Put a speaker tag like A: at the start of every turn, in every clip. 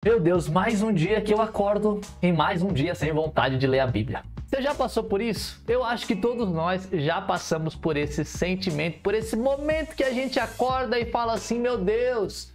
A: Meu Deus, mais um dia que eu acordo e mais um dia sem vontade de ler a Bíblia. Você já passou por isso? Eu acho que todos nós já passamos por esse sentimento, por esse momento que a gente acorda e fala assim, meu Deus,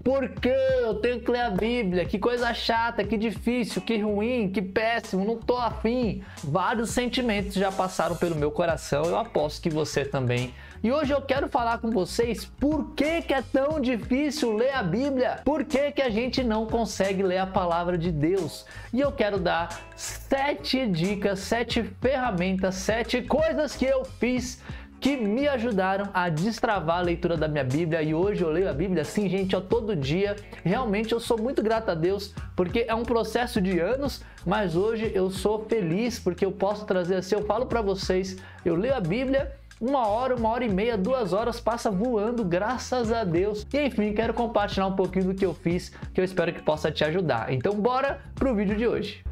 A: por que eu tenho que ler a Bíblia? Que coisa chata, que difícil, que ruim, que péssimo, não tô afim. Vários sentimentos já passaram pelo meu coração, eu aposto que você também. E hoje eu quero falar com vocês por que é tão difícil ler a Bíblia, por que a gente não consegue ler a palavra de Deus. E eu quero dar 7 dicas, 7 ferramentas, 7 coisas que eu fiz que me ajudaram a destravar a leitura da minha Bíblia. E hoje eu leio a Bíblia assim, gente, todo dia. Realmente eu sou muito grato a Deus, porque é um processo de anos, mas hoje eu sou feliz porque eu posso trazer assim, eu falo para vocês, eu leio a Bíblia, 1 hora e meia, 2 horas passa voando, graças a Deus. E enfim, quero compartilhar um pouquinho do que eu fiz, que eu espero que possa te ajudar. Então bora pro vídeo de hoje.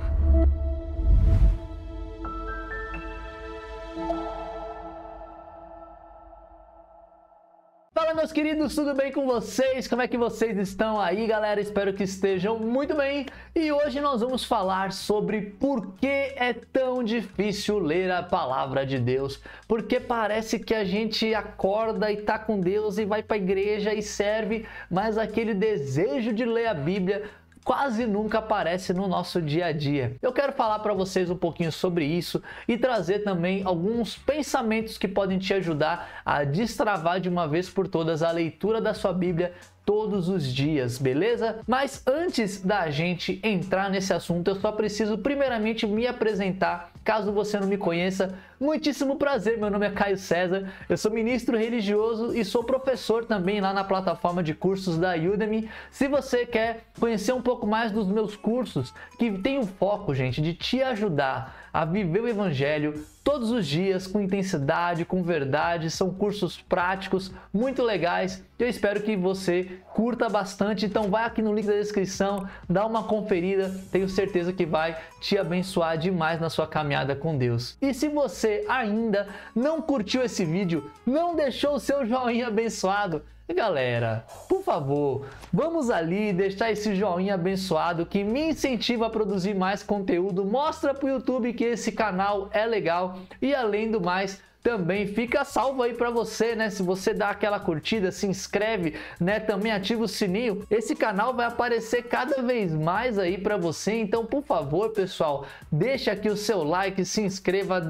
A: Fala, meus queridos, tudo bem com vocês? Como é que vocês estão aí, galera? Espero que estejam muito bem. E hoje nós vamos falar sobre por que é tão difícil ler a palavra de Deus. Porque parece que a gente acorda e tá com Deus e vai para a igreja e serve, mas aquele desejo de ler a Bíblia quase nunca aparece no nosso dia a dia. Eu quero falar para vocês um pouquinho sobre isso e trazer também alguns pensamentos que podem te ajudar a destravar de uma vez por todas a leitura da sua Bíblia todos os dias, beleza? Mas antes da gente entrar nesse assunto, eu só preciso primeiramente me apresentar. Caso você não me conheça, muitíssimo prazer, meu nome é Caio César, eu sou ministro religioso e sou professor também lá na plataforma de cursos da Udemy. Se você quer conhecer um pouco mais dos meus cursos, que tem o foco, gente, de te ajudar a viver o Evangelho todos os dias, com intensidade, com verdade, são cursos práticos, muito legais, eu espero que você curta bastante, então vai aqui no link da descrição, dá uma conferida, tenho certeza que vai te abençoar demais na sua caminhada com Deus. E se você ainda não curtiu esse vídeo, não deixou o seu joinha abençoado, galera, por favor, vamos ali deixar esse joinha abençoado que me incentiva a produzir mais conteúdo, mostra pro YouTube que esse canal é legal e além do mais, também fica salvo aí para você, né? Se você dá aquela curtida, se inscreve, né? Também ativa o sininho. Esse canal vai aparecer cada vez mais aí para você. Então, por favor, pessoal, deixa aqui o seu like, se inscreva,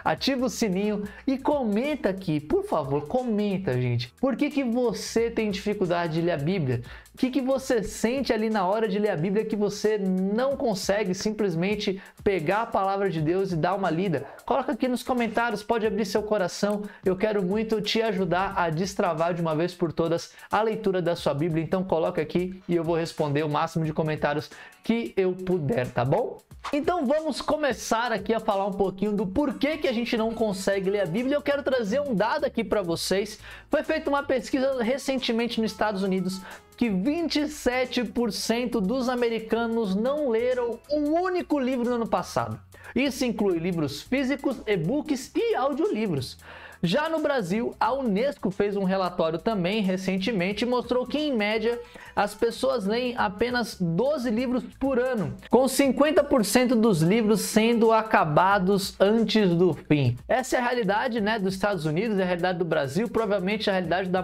A: ativa o sininho e comenta aqui, por favor, comenta, gente. Por que você tem dificuldade de ler a Bíblia? O que você sente ali na hora de ler a Bíblia que você não consegue simplesmente pegar a palavra de Deus e dar uma lida? Coloca aqui nos comentários, pode abrir seu coração. Eu quero muito te ajudar a destravar de uma vez por todas a leitura da sua Bíblia. Então coloca aqui e eu vou responder o máximo de comentários que eu puder, tá bom? Então vamos começar aqui a falar um pouquinho do porquê que a gente não consegue ler a Bíblia. Eu quero trazer um dado aqui para vocês. Foi feita uma pesquisa recentemente nos Estados Unidos que 27% dos americanos não leram um único livro no ano passado. Isso inclui livros físicos, e-books e audiolivros. Já no Brasil, a Unesco fez um relatório também recentemente e mostrou que, em média, as pessoas leem apenas 12 livros por ano, com 50% dos livros sendo acabados antes do fim. Essa é a realidade, né, dos Estados Unidos, é a realidade do Brasil, provavelmente a realidade da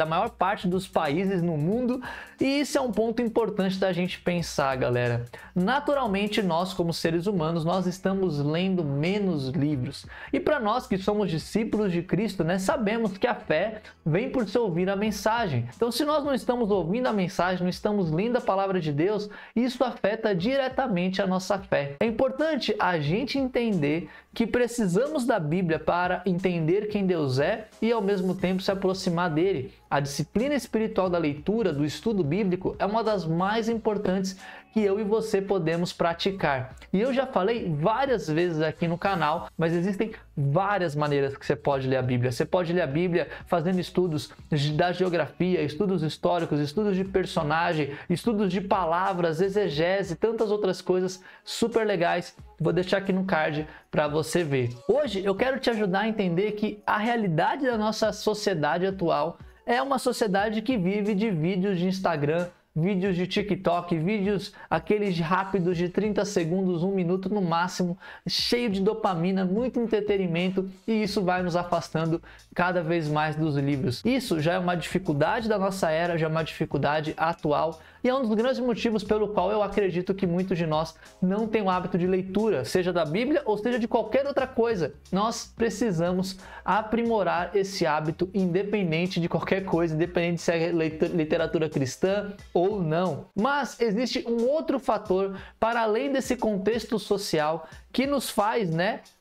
A: maior parte dos países no mundo, e isso é um ponto importante da gente pensar, galera. Naturalmente, nós, como seres humanos, nós estamos lendo menos livros. E para nós que somos discípulos de Cristo, né, sabemos que a fé vem por se ouvir a mensagem. Então, se nós não estamos ouvindo a mensagem, não estamos lendo a palavra de Deus, isso afeta diretamente a nossa fé. É importante a gente entender que precisamos da Bíblia para entender quem Deus é e ao mesmo tempo se aproximar dele. A disciplina espiritual da leitura, do estudo bíblico, é uma das mais importantes que eu e você podemos praticar. E eu já falei várias vezes aqui no canal, mas existem várias maneiras que você pode ler a Bíblia. Você pode ler a Bíblia fazendo estudos da geografia, estudos históricos, estudos de personagem, estudos de palavras, exegese, tantas outras coisas super legais. Vou deixar aqui no card para você ver. Hoje eu quero te ajudar a entender que a realidade da nossa sociedade atual é uma sociedade que vive de vídeos de Instagram, vídeos de TikTok, vídeos aqueles rápidos de 30 segundos, 1 minuto no máximo, cheio de dopamina, muito entretenimento, e isso vai nos afastando cada vez mais dos livros. Isso já é uma dificuldade da nossa era, já é uma dificuldade atual, e é um dos grandes motivos pelo qual eu acredito que muitos de nós não têm o hábito de leitura, seja da Bíblia ou seja de qualquer outra coisa. Nós precisamos aprimorar esse hábito independente de qualquer coisa, independente se é literatura cristã ou não. Mas existe um outro fator para além desse contexto social que nos faz,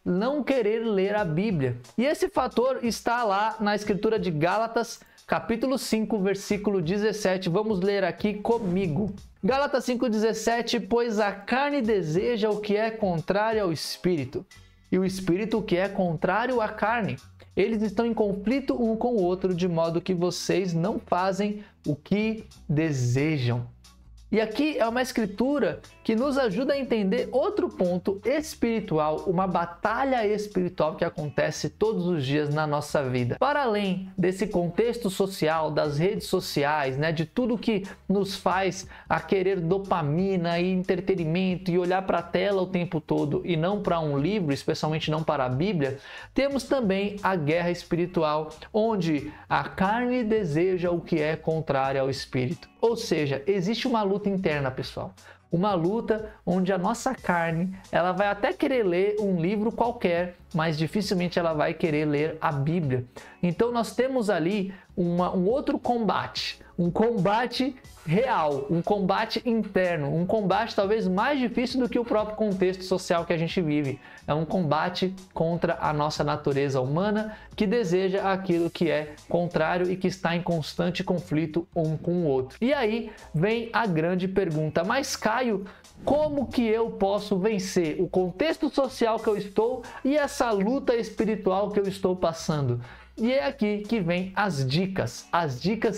A: não querer ler a Bíblia. E esse fator está lá na escritura de Gálatas, capítulo 5, versículo 17. Vamos ler aqui comigo. Gálatas 5,17: pois a carne deseja o que é contrário ao Espírito, e o Espírito o que é contrário à carne. Eles estão em conflito um com o outro, de modo que vocês não fazem o que desejam. E aqui é uma escritura que nos ajuda a entender outro ponto espiritual, uma batalha espiritual que acontece todos os dias na nossa vida. Para além desse contexto social, das redes sociais, de tudo que nos faz a querer dopamina e entretenimento e olhar para a tela o tempo todo e não para um livro, especialmente não para a Bíblia, temos também a guerra espiritual, onde a carne deseja o que é contrário ao Espírito. Ou seja, existe uma luta interna, pessoal. Uma luta onde a nossa carne, ela vai até querer ler um livro qualquer, mas dificilmente ela vai querer ler a Bíblia. Então nós temos ali um outro combate, um combate real, um combate interno, um combate talvez mais difícil do que o próprio contexto social que a gente vive. É um combate contra a nossa natureza humana que deseja aquilo que é contrário e que está em constante conflito um com o outro. E aí vem a grande pergunta: mas Caio, como que eu posso vencer o contexto social que eu estou e essa luta espiritual que eu estou passando? E é aqui que vem as dicas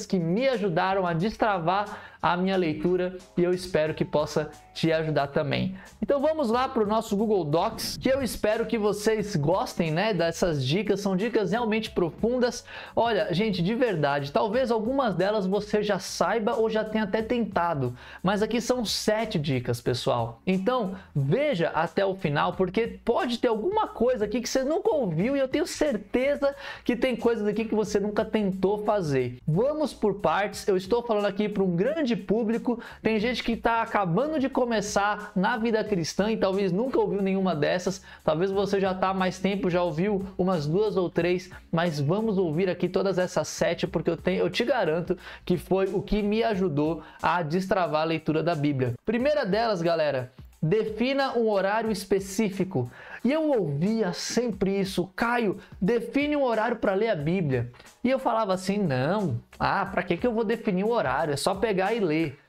A: que me ajudaram a destravar a minha leitura e eu espero que possa te ajudar também. Então vamos lá para o nosso Google Docs, que eu espero que vocês gostem, dessas dicas, são dicas realmente profundas. Olha, gente, de verdade, talvez algumas delas você já saiba ou já tenha até tentado, mas aqui são 7 dicas, pessoal. Então veja até o final, porque pode ter alguma coisa aqui que você nunca ouviu e eu tenho certeza que tem coisas aqui que você nunca tentou fazer. Vamos por partes, eu estou falando aqui para um grande público, tem gente que está acabando de começar na vida cristã e talvez nunca ouviu nenhuma dessas, talvez você já está há mais tempo, já ouviu umas 2 ou 3, mas vamos ouvir aqui todas essas 7, porque eu te garanto que foi o que me ajudou a destravar a leitura da Bíblia. Primeira delas, galera, defina um horário específico. E eu ouvia sempre isso: Caio, define um horário para ler a Bíblia. E eu falava assim: não, para que eu vou definir um horário? É só pegar e ler.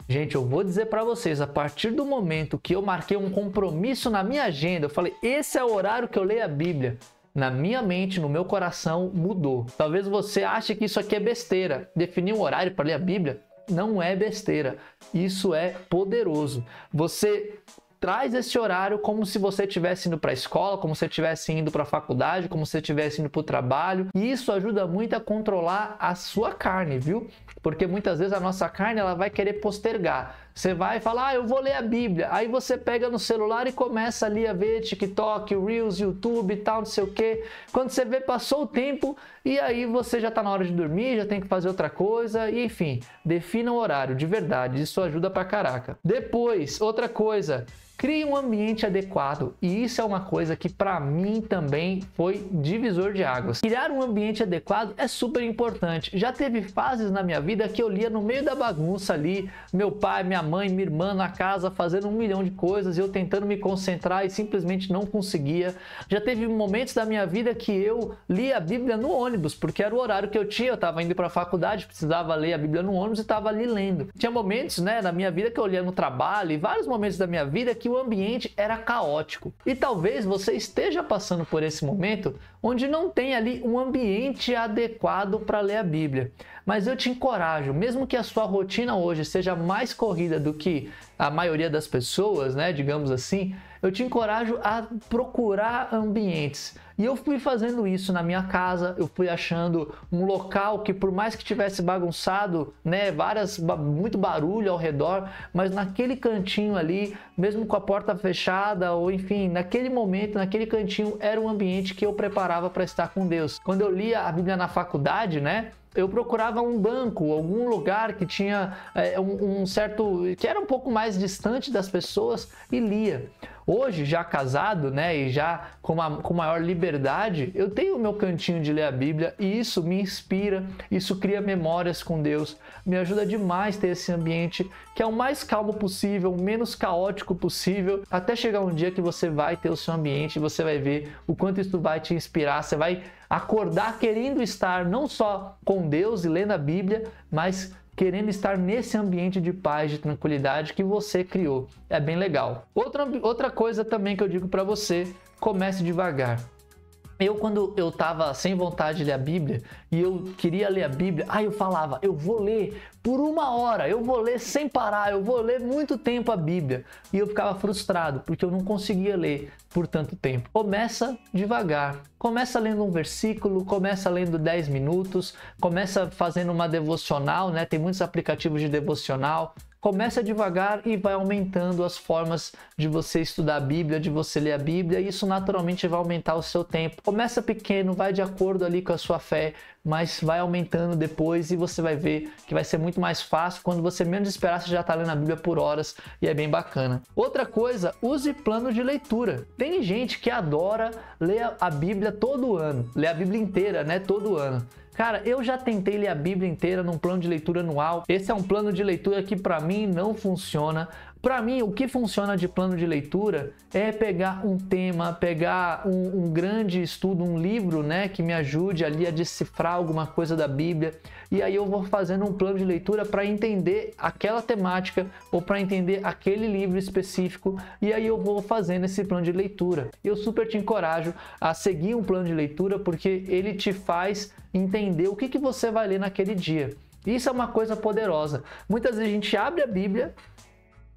A: Gente, eu vou dizer para vocês, a partir do momento que eu marquei um compromisso na minha agenda, eu falei, esse é o horário que eu leio a Bíblia. Na minha mente, no meu coração, mudou. Talvez você ache que isso aqui é besteira. Definir um horário para ler a Bíblia não é besteira. Isso é poderoso. Você traz esse horário como se você estivesse indo para a escola, como se você estivesse indo para a faculdade, como se você estivesse indo para o trabalho. E isso ajuda muito a controlar a sua carne, viu? Porque muitas vezes a nossa carne ela vai querer postergar. Você vai falar, eu vou ler a Bíblia. Aí você pega no celular e começa ali a ver TikTok, Reels, YouTube e tal, não sei o quê. Quando você vê, passou o tempo e aí você já está na hora de dormir, já tem que fazer outra coisa. E enfim, defina um horário, de verdade. Isso ajuda pra caraca. Depois, outra coisa. Crie um ambiente adequado, e isso é uma coisa que para mim também foi divisor de águas. Criar um ambiente adequado é super importante. Já teve fases na minha vida que eu lia no meio da bagunça ali, meu pai, minha mãe, minha irmã na casa fazendo 1 milhão de coisas, eu tentando me concentrar e simplesmente não conseguia. Já teve momentos da minha vida que eu lia a Bíblia no ônibus, porque era o horário que eu tinha, eu estava indo para a faculdade, precisava ler a Bíblia no ônibus e estava ali lendo. Tinha momentos, na minha vida que eu lia no trabalho e vários momentos da minha vida que o ambiente era caótico. E talvez você esteja passando por esse momento onde não tem ali um ambiente adequado para ler a Bíblia. Mas eu te encorajo, mesmo que a sua rotina hoje seja mais corrida vida do que a maioria das pessoas, né, digamos assim, eu te encorajo a procurar ambientes. E eu fui fazendo isso na minha casa, eu fui achando um local que, por mais que tivesse bagunçado, né, muito barulho ao redor, mas naquele cantinho ali, mesmo com a porta fechada, ou enfim, naquele momento, naquele cantinho, era um ambiente que eu preparava para estar com Deus. Quando eu lia a Bíblia na faculdade, né, eu procurava um banco, algum lugar que tinha que era um pouco mais distante das pessoas e lia. Hoje, já casado, né, e já com maior liberdade, eu tenho o meu cantinho de ler a Bíblia e isso me inspira, isso cria memórias com Deus, me ajuda demais ter esse ambiente que é o mais calmo possível, o menos caótico possível, até chegar um dia que você vai ter o seu ambiente e você vai ver o quanto isso vai te inspirar, você vai acordar querendo estar não só com Deus e lendo a Bíblia, mas querendo estar nesse ambiente de paz, de tranquilidade que você criou. É bem legal. Outra coisa também que eu digo para você, comece devagar. Quando eu estava sem vontade de ler a Bíblia e eu queria ler a Bíblia, eu falava, eu vou ler por 1 hora, eu vou ler sem parar, eu vou ler muito tempo a Bíblia. E eu ficava frustrado, porque eu não conseguia ler por tanto tempo. Começa devagar, começa lendo um versículo, começa lendo 10 minutos, começa fazendo uma devocional, né? Tem muitos aplicativos de devocional. Começa devagar e vai aumentando as formas de você estudar a Bíblia, de você ler a Bíblia, e isso naturalmente vai aumentar o seu tempo. Começa pequeno, vai de acordo ali com a sua fé, mas vai aumentando depois e você vai ver que vai ser muito mais fácil. Quando você menos esperar, você já está lendo a Bíblia por horas e é bem bacana. Outra coisa, use plano de leitura. Tem gente que adora ler a Bíblia todo ano, ler a Bíblia inteira, né, todo ano. Cara, eu já tentei ler a Bíblia inteira num plano de leitura anual. Esse é um plano de leitura que para mim não funciona. Para mim, o que funciona de plano de leitura é pegar um tema, pegar um grande estudo, um livro, né, que me ajude ali a decifrar alguma coisa da Bíblia. E aí eu vou fazendo um plano de leitura para entender aquela temática ou para entender aquele livro específico. E aí eu vou fazendo esse plano de leitura. Eu super te encorajo a seguir um plano de leitura porque ele te faz entender o que você vai ler naquele dia. Isso é uma coisa poderosa. Muitas vezes a gente abre a Bíblia,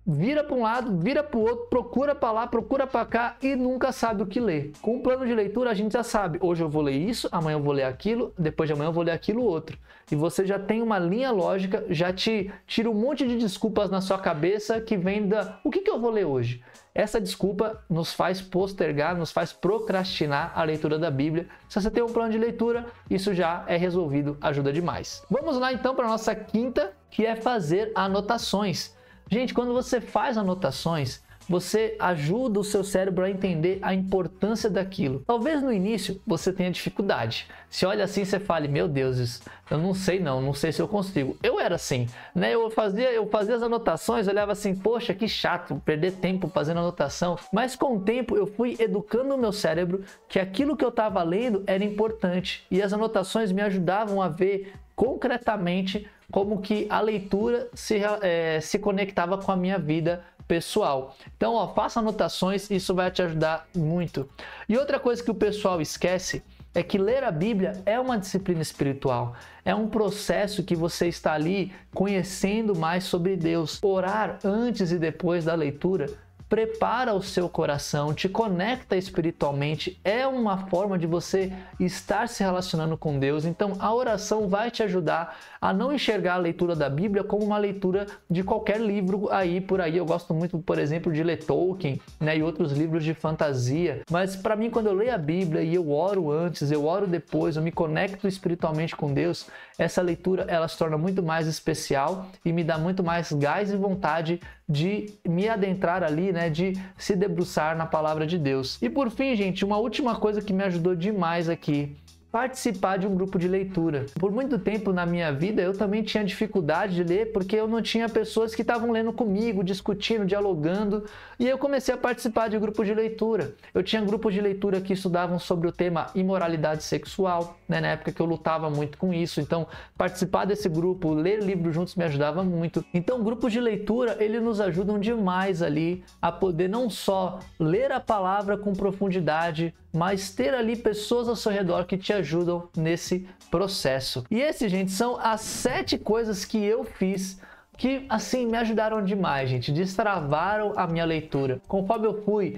A: vira para um lado, vira para o outro, procura para lá, procura para cá e nunca sabe o que ler. Com o plano de leitura a gente já sabe, hoje eu vou ler isso, amanhã eu vou ler aquilo, depois de amanhã eu vou ler aquilo outro. E você já tem uma linha lógica, já te tira um monte de desculpas na sua cabeça que vem o que eu vou ler hoje? Essa desculpa nos faz postergar, nos faz procrastinar a leitura da Bíblia. Se você tem um plano de leitura, isso já é resolvido, ajuda demais. Vamos lá então para a nossa quinta, que é fazer anotações. Gente, quando você faz anotações, você ajuda o seu cérebro a entender a importância daquilo. Talvez no início você tenha dificuldade. Se olha assim, você fale, meu Deus, eu não sei se eu consigo. Eu era assim, né? Eu fazia as anotações, olhava assim, poxa, que chato, perder tempo fazendo anotação. Mas com o tempo eu fui educando o meu cérebro que aquilo que eu estava lendo era importante. E as anotações me ajudavam a ver concretamente como que a leitura se conectava com a minha vida pessoal. Então, faça anotações, isso vai te ajudar muito. E outra coisa que o pessoal esquece é que ler a Bíblia é uma disciplina espiritual. É um processo que você está ali conhecendo mais sobre Deus. Orar antes e depois da leitura prepara o seu coração, te conecta espiritualmente, é uma forma de você estar se relacionando com Deus. Então a oração vai te ajudar a não enxergar a leitura da Bíblia como uma leitura de qualquer livro por aí. Eu gosto muito, por exemplo, de ler Tolkien, né, e outros livros de fantasia. Mas para mim, quando eu leio a Bíblia e eu oro antes, eu oro depois, eu me conecto espiritualmente com Deus, essa leitura ela se torna muito mais especial e me dá muito mais gás e vontade de me adentrar ali, né, de se debruçar na palavra de Deus. E por fim, gente, uma última coisa que me ajudou demais aqui, participar de um grupo de leitura. Por muito tempo na minha vida eu também tinha dificuldade de ler porque eu não tinha pessoas que estavam lendo comigo, discutindo, dialogando, e eu comecei a participar de grupos de leitura. Eu tinha grupos de leitura que estudavam sobre o tema imoralidade sexual, né, na época que eu lutava muito com isso. Então participar desse grupo, ler livros juntos me ajudava muito. Então grupos de leitura, eles nos ajudam demais ali a poder não só ler a palavra com profundidade, mas ter ali pessoas ao seu redor que te ajudam nesse processo. E esses, gente, são as 7 coisas que eu fiz que assim me ajudaram demais, gente, destravaram a minha leitura. Conforme eu fui,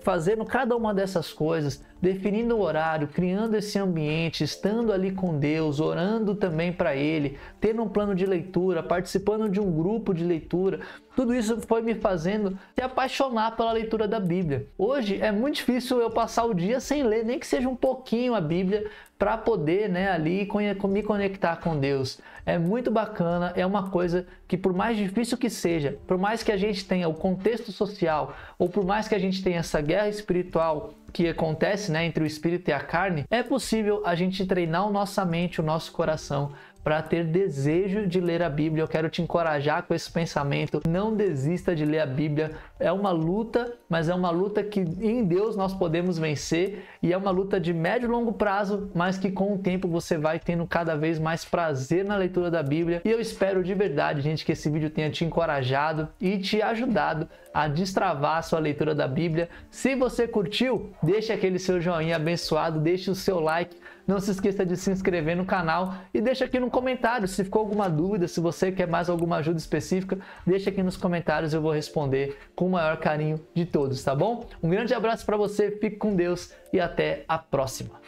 A: fazendo cada uma dessas coisas, definindo o horário, criando esse ambiente, estando ali com Deus, orando também para Ele, tendo um plano de leitura, participando de um grupo de leitura, tudo isso foi me fazendo se apaixonar pela leitura da Bíblia. Hoje é muito difícil eu passar o dia sem ler, nem que seja um pouquinho a Bíblia, para poder ali me conectar com Deus. É muito bacana, é uma coisa que, por mais difícil que seja, por mais que a gente tenha o contexto social, ou por mais que a gente tenha essa guerra espiritual que acontece entre o espírito e a carne, é possível a gente treinar a nossa mente, o nosso coração, para ter desejo de ler a Bíblia. Eu quero te encorajar com esse pensamento. Não desista de ler a Bíblia. É uma luta, mas é uma luta que em Deus nós podemos vencer. E é uma luta de médio e longo prazo, mas que com o tempo você vai tendo cada vez mais prazer na leitura da Bíblia. E eu espero de verdade, gente, que esse vídeo tenha te encorajado e te ajudado a destravar a sua leitura da Bíblia. Se você curtiu, deixe aquele seu joinha abençoado, deixe o seu like. Não se esqueça de se inscrever no canal e deixa aqui no comentário se ficou alguma dúvida, se você quer mais alguma ajuda específica, deixa aqui nos comentários, eu vou responder com o maior carinho de todos, tá bom? Um grande abraço para você, fique com Deus e até a próxima.